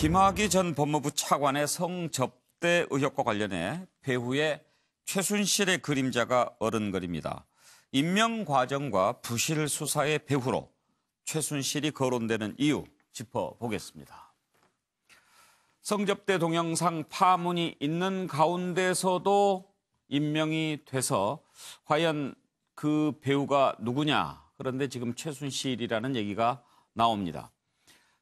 김학의 전 법무부 차관의 성접대 의혹과 관련해 배후에 최순실의 그림자가 어른거립니다. 임명 과정과 부실 수사의 배후로 최순실이 거론되는 이유 짚어보겠습니다. 성접대 동영상 파문이 있는 가운데서도 임명이 돼서 과연 그 배우가 누구냐. 그런데 지금 최순실이라는 얘기가 나옵니다.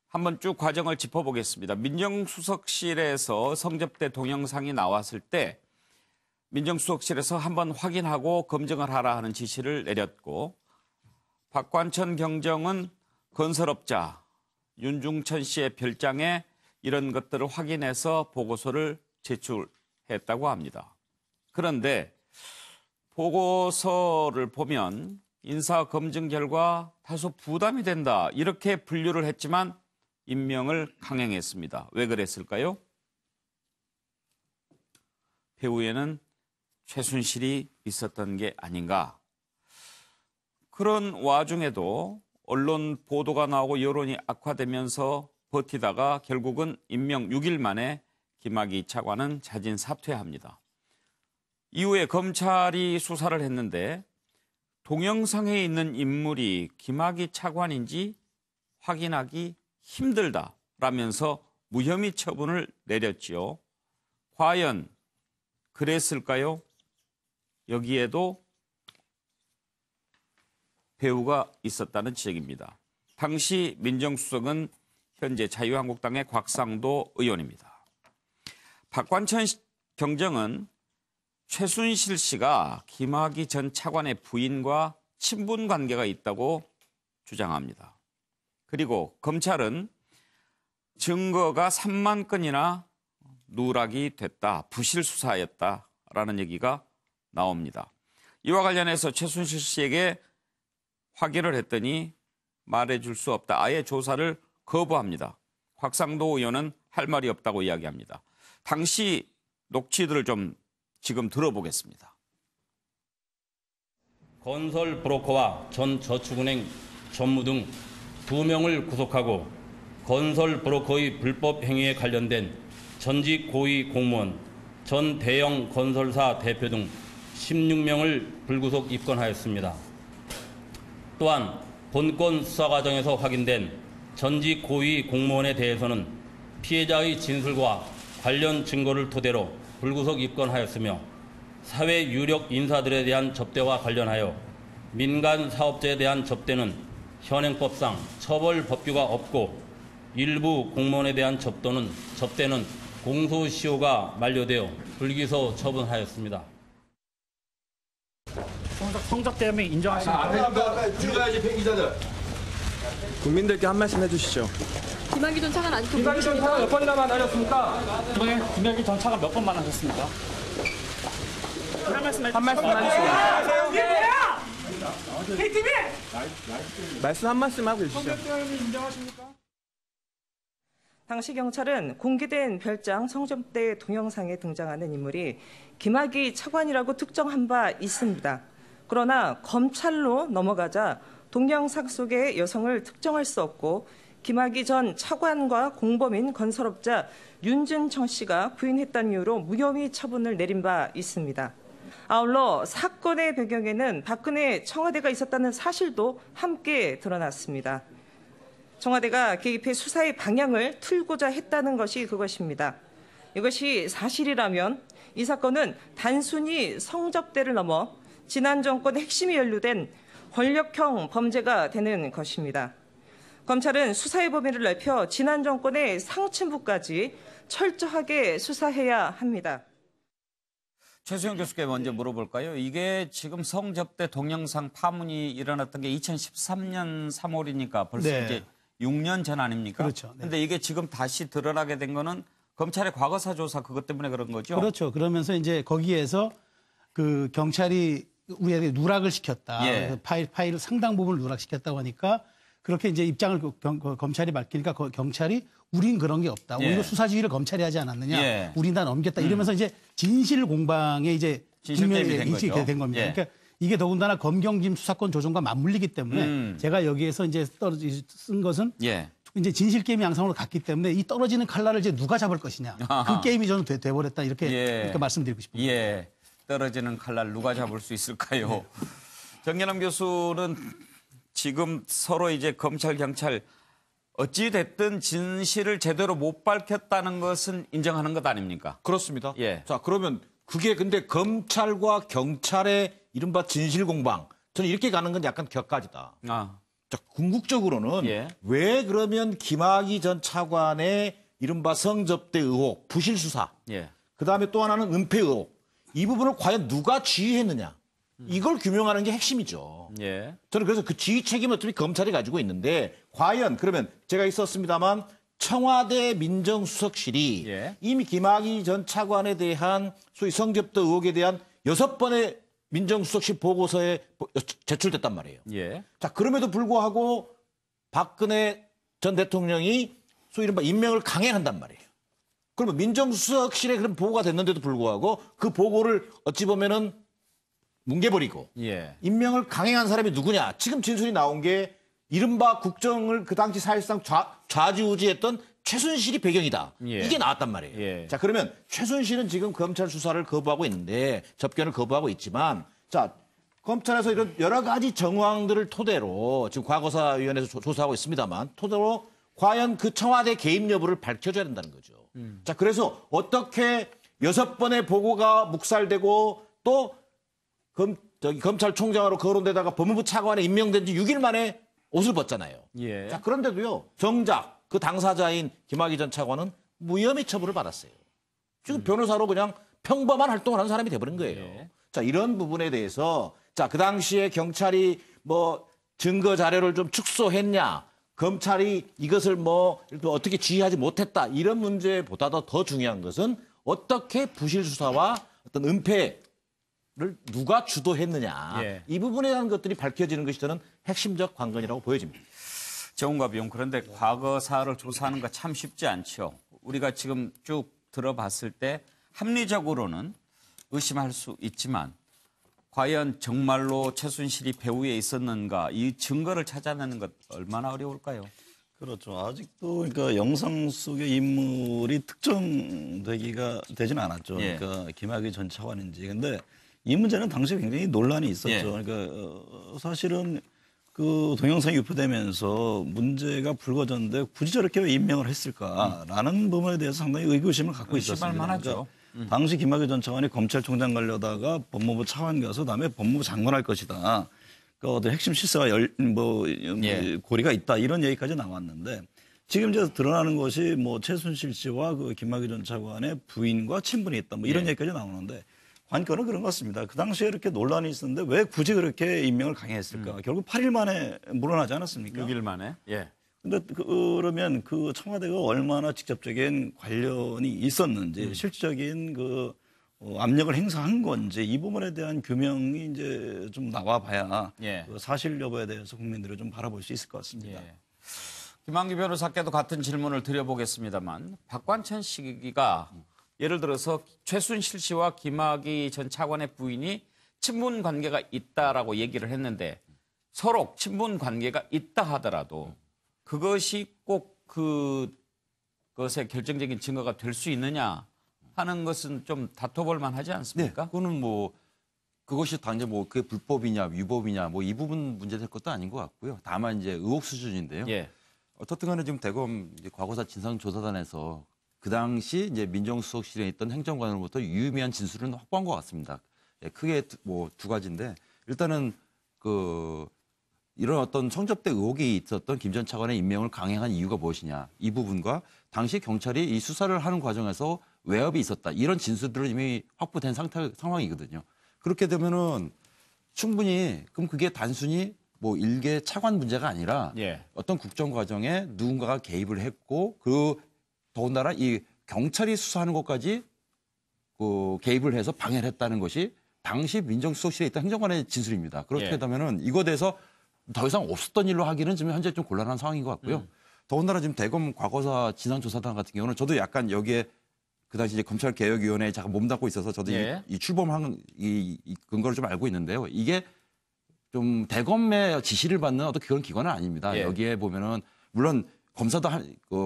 한번 쭉 과정을 짚어보겠습니다. 민정수석실에서 성접대 동영상이 나왔을 때 민정수석실에서 한번 확인하고 검증을 하라 하는 지시를 내렸고, 박관천 경정은 건설업자 윤중천 씨의 별장에 이런 것들을 확인해서 보고서를 제출했다고 합니다. 그런데 보고서를 보면 인사검증 결과 다소 부담이 된다 이렇게 분류를 했지만 임명을 강행했습니다. 왜 그랬을까요? 배후에는 최순실이 있었던 게 아닌가. 그런 와중에도 언론 보도가 나오고 여론이 악화되면서 버티다가 결국은 임명 6일 만에 김학의 차관은 자진 사퇴합니다. 이후에 검찰이 수사를 했는데 동영상에 있는 인물이 김학의 차관인지 확인하기 힘들다라면서 무혐의 처분을 내렸지요. 과연 그랬을까요? 여기에도 배우가 있었다는 지적입니다. 당시 민정수석은 현재 자유한국당의 곽상도 의원입니다. 박관천 경정은 최순실 씨가 김학의 전 차관의 부인과 친분 관계가 있다고 주장합니다. 그리고 검찰은 증거가 3만 건이나 누락이 됐다, 부실 수사였다라는 얘기가 나옵니다. 이와 관련해서 최순실 씨에게 확인을 했더니 말해줄 수 없다. 아예 조사를 거부합니다. 곽상도 의원은 할 말이 없다고 이야기합니다. 당시 녹취들을 좀 지금 들어보겠습니다. 건설 브로커와 전 저축은행 전무 등 2명을 구속하고 건설 브로커의 불법 행위에 관련된 전직 고위 공무원, 전 대형 건설사 대표 등 16명을 불구속 입건하였습니다. 또한 본건 수사 과정에서 확인된 전직 고위 공무원에 대해서는 피해자의 진술과 관련 증거를 토대로 불구속 입건하였으며 사회 유력 인사들에 대한 접대와 관련하여 민간 사업자에 대한 접대는 현행법상 처벌 법규가 없고 일부 공무원에 대한 접대는 공소시효가 만료되어 불기소 처분하였습니다. 성접대 혐의 인정하십니까? 들어가야지 폐기자들. 국민들께 한 말씀 해주시죠. 김학의 전 차관 아직도 김학의 전 차관 몇 번이나 만나셨습니까? 이번에 김학의 전 차관 몇 번 만나셨습니까? 한 말씀 해주시죠. KTV! 말씀 한 말씀 하고 계시죠. 성접대 혐의 인정하십니까? 당시 경찰은 공개된 별장 성접대 동영상에 등장하는 인물이 김학의 차관이라고 특정한 바 있습니다. 그러나 검찰로 넘어가자 동영상 속의 여성을 특정할 수 없고 김학의 전 차관과 공범인 건설업자 윤준청 씨가 부인했다는 이유로 무혐의 처분을 내린 바 있습니다. 아울러 사건의 배경에는 박근혜 청와대가 있었다는 사실도 함께 드러났습니다. 청와대가 개입해 수사의 방향을 틀고자 했다는 것이 그것입니다. 이것이 사실이라면 이 사건은 단순히 성접대를 넘어 지난 정권의 핵심이 연루된 권력형 범죄가 되는 것입니다. 검찰은 수사의 범위를 넓혀 지난 정권의 상층부까지 철저하게 수사해야 합니다. 최수영 교수께 먼저 물어볼까요? 이게 지금 성접대 동영상 파문이 일어났던 게 2013년 3월이니까 벌써 이제 6년 전 아닙니까? 그렇죠. 그런데 이게 지금 다시 드러나게 된 거는 검찰의 과거사 조사 그것 때문에 그런 거죠? 그렇죠. 그러면서 이제 거기에서 그 경찰이 우리에게 누락을 시켰다. 예. 파일 상당 부분을 누락시켰다고 하니까 그렇게 이제 입장을 검찰이 밝히니까 경찰이 우린 그런 게 없다. 예. 오히려 수사 지휘를 검찰이 하지 않았느냐. 예. 우린 다 넘겼다. 이러면서 이제 진실 공방에 이제 진실 게임이 된 인식이 거죠. 된 겁니다. 예. 그러니까 이게 더군다나 검경심 수사권 조정과 맞물리기 때문에 제가 여기에서 이제 쓴 것은 예. 이제 진실 게임 양상으로 갔기 때문에 이 떨어지는 칼날을 이제 누가 잡을 것이냐. 그 게임이 저는 돼버렸다 이렇게 말씀드리고 싶습니다. 예, 떨어지는 칼날 누가 잡을 수 있을까요? 정연남 교수는 지금 서로 이제 검찰, 경찰 어찌 됐든 진실을 제대로 못 밝혔다는 것은 인정하는 것 아닙니까? 그렇습니다. 예. 자, 그러면 그게 근데 검찰과 경찰의 이른바 진실 공방, 저는 이렇게 가는 건 약간 격가지다. 자, 궁극적으로는 예. 왜 그러면 김학의 전 차관의 이른바 성접대 의혹, 부실 수사, 예. 그다음에 또 하나는 은폐 의혹, 이 부분을 과연 누가 지휘했느냐, 이걸 규명하는 게 핵심이죠. 예. 저는 그래서 그 지휘 책임을 어차피 검찰이 가지고 있는데, 과연 그러면 제가 있었습니다만 청와대 민정수석실이 예. 이미 김학의 전 차관에 대한 소위 성접대 의혹에 대한 6번의 민정수석실 보고서에 제출됐단 말이에요. 예. 자, 그럼에도 불구하고 박근혜 전 대통령이 소위 이른바 임명을 강행한단 말이에요. 그러면 민정수석실에 그런 보고가 됐는데도 불구하고 그 보고를 어찌 보면은 뭉개버리고 예. 임명을 강행한 사람이 누구냐. 지금 진술이 나온 게 이른바 국정을 그 당시 사실상 좌지우지했던 최순실이 배경이다. 예. 이게 나왔단 말이에요. 예. 자, 그러면 최순실은 지금 검찰 수사를 거부하고 있는데, 접견을 거부하고 있지만, 자, 검찰에서 이런 여러 가지 정황들을 토대로 지금 과거사위원회에서 조사하고 있습니다만, 토대로 과연 그 청와대 개입 여부를 밝혀줘야 된다는 거죠. 자, 그래서 어떻게 6번의 보고가 묵살되고 또 검찰총장으로 거론되다가 법무부 차관에 임명된 지 6일 만에 옷을 벗잖아요. 예. 자, 그런데도요, 정작 그 당사자인 김학의 전 차관은 무혐의 처분을 받았어요. 지금 변호사로 그냥 평범한 활동을 하는 사람이 돼버린 거예요. 예. 자, 이런 부분에 대해서, 자, 그 당시에 경찰이 뭐 증거 자료를 좀 축소했냐, 검찰이 이것을 뭐 어떻게 지휘하지 못했다, 이런 문제보다도 더 중요한 것은 어떻게 부실 수사와 어떤 은폐 를 누가 주도했느냐. 예. 이 부분에 대한 것들이 밝혀지는 것이 저는 핵심적 관건이라고 보여집니다. 정훈과 비용, 그런데 과거사를 조사하는 거 참 쉽지 않죠. 우리가 지금 쭉 들어봤을 때 합리적으로는 의심할 수 있지만 과연 정말로 최순실이 배후에 있었는가, 이 증거를 찾아내는 것 얼마나 어려울까요? 그렇죠. 아직도 그러니까 영상 속의 인물이 되지는 않았죠. 예. 그러니까 김학의 전 차관인지. 근데 이 문제는 당시에 굉장히 논란이 있었죠. 예. 그러니까 사실은 그 동영상이 유포되면서 문제가 불거졌는데 굳이 저렇게 왜 임명을 했을까라는 부분에 대해서 상당히 의구심을 갖고 있었습니다. 의심할 만하죠. 그러니까 당시 김학의 전 차관이 검찰총장 가려다가 법무부 차관 가서 다음에 법무부 장관 할 것이다. 그 어떤 핵심 실세와 예. 고리가 있다, 이런 얘기까지 나왔는데, 지금 이제 드러나는 것이 뭐 최순실 씨와 그 김학의 전 차관의 부인과 친분이 있다, 뭐 이런 얘기까지 나오는데, 관건은 그런 것 같습니다. 그 당시에 이렇게 논란이 있었는데 왜 굳이 그렇게 임명을 강행했을까? 결국 8일 만에 물러나지 않았습니까? 6일 만에. 예. 근데 그러면 그 청와대가 얼마나 직접적인 관련이 있었는지, 실질적인 그 압력을 행사한 건지, 이 부분에 대한 규명이 이제 좀 나와봐야 예. 그 사실 여부에 대해서 국민들이 좀 바라볼 수 있을 것 같습니다. 예. 김한기 변호사께도 같은 질문을 드려보겠습니다만, 박관천 씨가 예를 들어서 최순실 씨와 김학의 전 차관의 부인이 친분 관계가 있다라고 얘기를 했는데, 서로 친분 관계가 있다 하더라도 그것이 꼭 그것의 결정적인 증거가 될 수 있느냐 하는 것은 좀 다퉈볼 만하지 않습니까? 네, 그거는 뭐 그것이 당장 뭐 그게 불법이냐 위법이냐 뭐 이 부분 문제될 것도 아닌 것 같고요. 다만 이제 의혹 수준인데요. 예. 어떻든 간에 지금 대검 이제 과거사 진상조사단에서 그 당시 이제 민정수석실에 있던 행정관으로부터 유의미한 진술을 확보한 것 같습니다. 예, 크게 뭐 두 가지인데, 일단은 그 이런 어떤 성접대 의혹이 있었던 김 전 차관의 임명을 강행한 이유가 무엇이냐, 이 부분과 당시 경찰이 이 수사를 하는 과정에서 외압이 있었다, 이런 진술들은 이미 확보된 상황이거든요. 그렇게 되면은 충분히 그럼 그게 단순히 뭐 일개 차관 문제가 아니라 예. 어떤 국정 과정에 누군가가 개입을 했고, 그 더군다나 이 경찰이 수사하는 것까지 그 개입을 해서 방해를 했다는 것이 당시 민정수석실에 있던 행정관의 진술입니다. 그렇게 예. 되면은 이거에 대해서 더 이상 없었던 일로 하기는 지금 현재 좀 곤란한 상황인 것 같고요. 더군다나 지금 대검 과거사 진상조사단 같은 경우는 저도 약간 여기에 그 당시 이제 검찰개혁위원회에 잠깐 몸담고 있어서 저도 예. 이 출범한 이 근거를 좀 알고 있는데요. 이게 좀 대검의 지시를 받는 어떤 그런 기관은 아닙니다. 예. 여기에 보면은 물론 검사도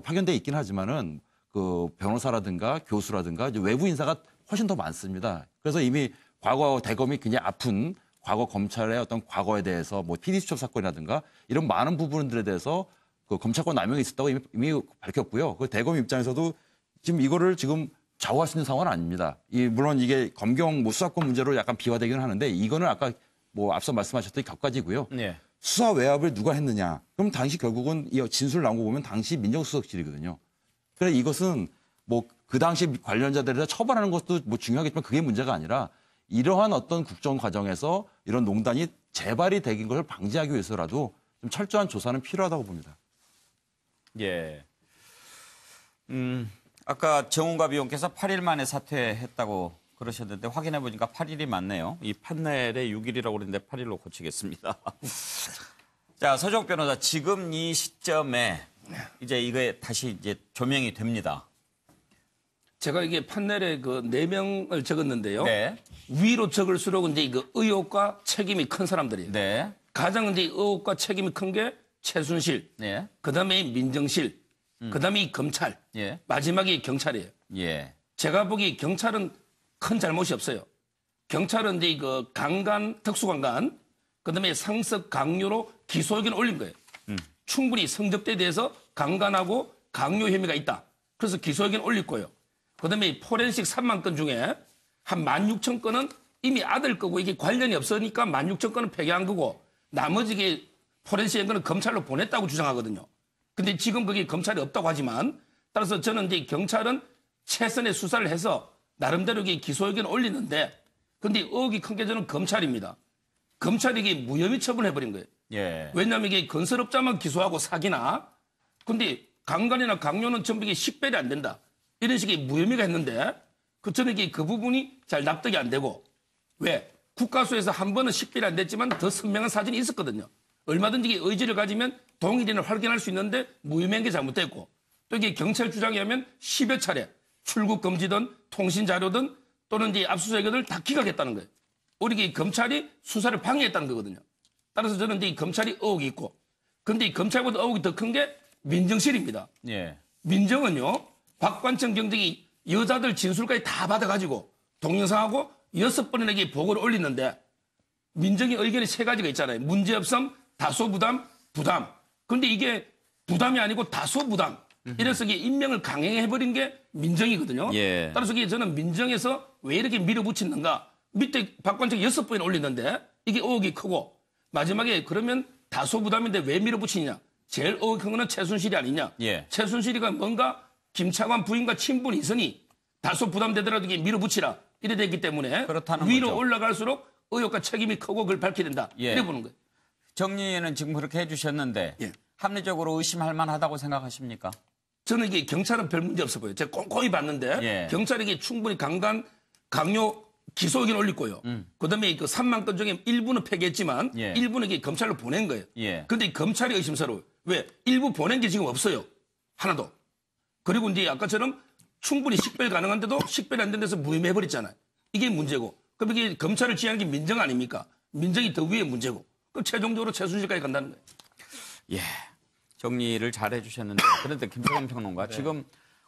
파견돼 있긴 하지만은 그 변호사라든가 교수라든가 이제 외부 인사가 훨씬 더 많습니다. 그래서 이미 과거 대검이 굉장히 아픈 과거 검찰의 어떤 과거에 대해서 뭐 PD수첩 사건이라든가 이런 많은 부분들에 대해서 그 검찰권 남용이 있었다고 이미 밝혔고요. 그 대검 입장에서도 지금 이거를 지금 좌우할 수 있는 상황은 아닙니다. 물론 이게 검경 뭐 수사권 문제로 약간 비화되기는 하는데 이거는 아까 뭐 앞서 말씀하셨던 격가지고요. 네. 수사 외압을 누가 했느냐. 그럼 당시 결국은 이 진술 나온 거 보면 당시 민정수석실이거든요. 그래 이것은 뭐 그 당시 관련자들에 대해서 처벌하는 것도 뭐 중요하겠지만 그게 문제가 아니라 이러한 어떤 국정 과정에서 이런 농단이 재발이 되는 것을 방지하기 위해서라도 좀 철저한 조사는 필요하다고 봅니다. 예. 아까 정운갑 의원께서 8일 만에 사퇴했다고 그러셨는데 확인해 보니까 8일이 맞네요. 이 판넬에 6일이라고 그랬는데 8일로 고치겠습니다. 자, 서정욱 변호사, 지금 이 시점에 이제 이게 다시 이제 조명이 됩니다. 제가 이게 판넬에 그 4명을 적었는데요. 네. 위로 적을수록 이제 그 의혹과 책임이 큰 사람들이에요. 네. 가장 이제 의혹과 책임이 큰 게 최순실, 네. 그다음에 민정실, 그다음에 이 검찰, 예. 마지막이 경찰이에요. 예. 제가 보기 경찰은 큰 잘못이 없어요. 경찰은 이제 그 강간, 특수강간, 그다음에 상습 강요로 기소 의견을 올린 거예요. 충분히 성접대에 대해서 강간하고 강요 혐의가 있다. 그래서 기소 의견을 올릴 거예요. 그다음에 포렌식 3만 건 중에 한 16,000건은 이미 아들 거고 이게 관련이 없으니까 16,000건은 폐기한 거고 나머지 게 포렌식 건은 검찰로 보냈다고 주장하거든요. 근데 지금 그게 검찰이 없다고 하지만 따라서 저는 이제 경찰은 최선의 수사를 해서 나름대로 이게 기소 의견을 올리는데 근데 의혹이 큰 게 저는 검찰입니다. 검찰이 이게 무혐의 처분해버린 거예요. 예. 왜냐하면 이게 건설업자만 기소하고 사기나 근데 강간이나 강요는 전부 이게 식별이 안 된다. 이런 식의 무혐의가 했는데 저는 이게 그 부분이 잘 납득이 안 되고 왜? 국가수에서 한 번은 식별이 안 됐지만 더 선명한 사진이 있었거든요. 얼마든지 이게 의지를 가지면 동일인을 확인할 수 있는데 무혐의한 게 잘못됐고 또 이게 경찰 주장에 하면 10여 차례 출국 금지든 통신 자료든 또는 이제 압수수색을 다 기각했다는 거예요. 우리 이게 검찰이 수사를 방해했다는 거거든요. 따라서 저는 이제 이 검찰이 의혹이 있고 근데 이 검찰보다 의혹이 더 큰 게 민정실입니다. 예. 민정은요. 박관청 경정이 여자들 진술까지 다 받아가지고 동영상하고 6번이나 이게 보고를 올리는데 민정의 의견이 3가지가 있잖아요. 문제없음, 다소부담, 부담. 근데 이게 부담이 아니고 다소부담. 이래서 이게 임명을 강행해버린 게 민정이거든요. 예. 따라서 이게 저는 민정에서 왜 이렇게 밀어붙이는가. 밑에 박관청이 6번이나 올리는데 이게 의혹이 크고 마지막에 그러면 다소부담인데 왜 밀어붙이냐. 제일 의혹이 큰 거는 최순실이 아니냐. 예. 최순실이가 뭔가 김차관 부인과 친분이 있으니 다소 부담되더라도 이게 밀어붙이라 이래 됐기 때문에 그렇다는 위로 거죠. 올라갈수록 의혹과 책임이 크고 그걸 밝혀야 된다. 예. 이래 보는 거예요. 정리는 지금 그렇게 해주셨는데 예. 합리적으로 의심할 만하다고 생각하십니까? 저는 이게 경찰은 별 문제 없어 보여요. 제가 꼼꼼히 봤는데 예. 경찰에게 충분히 강간, 강요, 기소 의견 올릴 거예요. 그다음에 그 3만 건 중에 일부는 폐기했지만 예. 일부는 이게 검찰로 보낸 거예요. 예. 근데 검찰이 의심스러워요. 왜? 일부 보낸 게 지금 없어요. 하나도. 그리고 이제 아까처럼 충분히 식별 가능한데도 식별이 안 된 데서 무혐의해버렸잖아요. 이게 문제고. 그럼 이게 검찰을 지휘하는 게 민정 아닙니까? 민정이 더 위에 문제고. 그럼 최종적으로 최순실까지 간다는 거예요. 예. 정리를 잘 해주셨는데 그런데 김성환 평론가 지금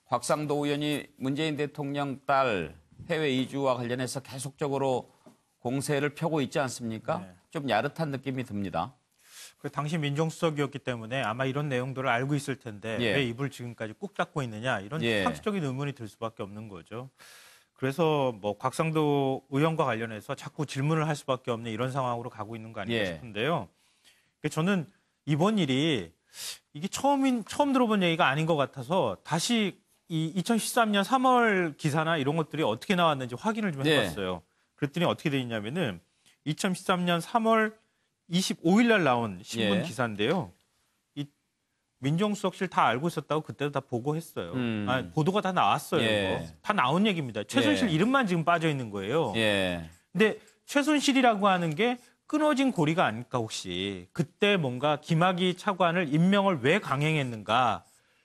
곽상도 의원이 문재인 대통령 딸 해외 이주와 관련해서 계속적으로 공세를 펴고 있지 않습니까? 네. 좀 야릇한 느낌이 듭니다. 그 당시 민정수석이었기 때문에 아마 이런 내용들을 알고 있을 텐데 예. 왜 입을 지금까지 꾹 닫고 있느냐 이런 예. 상식적인 의문이 들 수밖에 없는 거죠. 그래서 뭐 곽상도 의원과 관련해서 자꾸 질문을 할 수밖에 없는 이런 상황으로 가고 있는 거 아닌가 예. 싶은데요. 저는 이번 일이 이게 처음 들어본 얘기가 아닌 것 같아서 다시 이 2013년 3월 기사나 이런 것들이 어떻게 나왔는지 확인을 좀 네. 해봤어요. 그랬더니 어떻게 돼 있냐면은 2013년 3월 25일 날 나온 신문 예. 기사인데요. 이 민정수석실 다 알고 있었다고 그때도 다 보고했어요. 보도가 다 나왔어요. 예. 이거. 다 나온 얘기입니다. 최순실 예. 이름만 지금 빠져 있는 거예요. 예. 근데 최순실이라고 하는 게 끊어진 고리가 아닐까 혹시. 그때 뭔가 김학의 차관을 임명을 왜 강행했는가.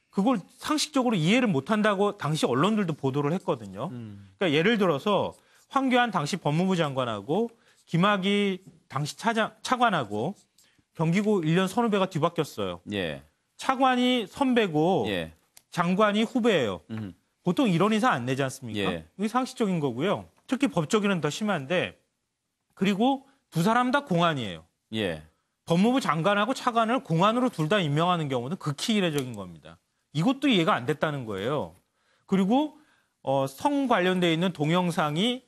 그걸 상식적으로 이해를 못한다고 당시 언론들도 보도를 했거든요. 그러니까 예를 들어서 황교안 당시 법무부 장관하고 김학의 당시 차관하고 경기고 1년 선후배가 뒤바뀌었어요. 예. 차관이 선배고 예. 장관이 후배예요. 보통 이런 인사 안 내지 않습니까? 예. 이게 상식적인 거고요. 특히 법조계는 더 심한데 그리고 두 사람 다 공안이에요. 예. 법무부 장관하고 차관을 공안으로 둘 다 임명하는 경우는 극히 이례적인 겁니다. 이것도 이해가 안 됐다는 거예요. 그리고 성 관련돼 있는 동영상이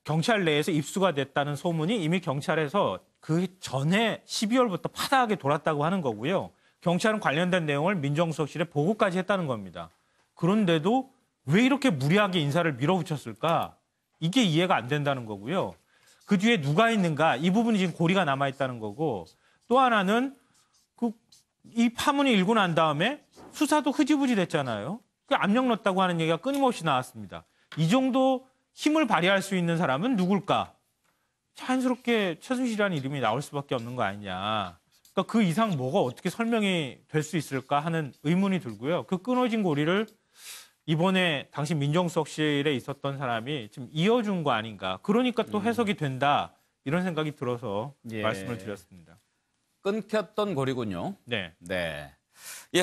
경찰 내에서 입수가 됐다는 소문이 이미 경찰에서 그 전에 12월부터 파다하게 돌았다고 하는 거고요. 경찰은 관련된 내용을 민정수석실에 보고까지 했다는 겁니다. 그런데도 왜 이렇게 무리하게 인사를 밀어붙였을까? 이게 이해가 안 된다는 거고요. 그 뒤에 누가 있는가? 이 부분이 지금 고리가 남아있다는 거고 또 하나는 이 파문이 일고 난 다음에 수사도 흐지부지 됐잖아요. 그 압력 넣었다고 하는 얘기가 끊임없이 나왔습니다. 이 정도 힘을 발휘할 수 있는 사람은 누굴까? 자연스럽게 최순실이라는 이름이 나올 수밖에 없는 거 아니냐. 그러니까 그 이상 뭐가 어떻게 설명이 될 수 있을까 하는 의문이 들고요. 그 끊어진 고리를 이번에 당시 민정수석실에 있었던 사람이 지금 이어준 거 아닌가. 그러니까 또 해석이 된다. 이런 생각이 들어서 예. 말씀을 드렸습니다. 끊겼던 고리군요. 네. 네. 예.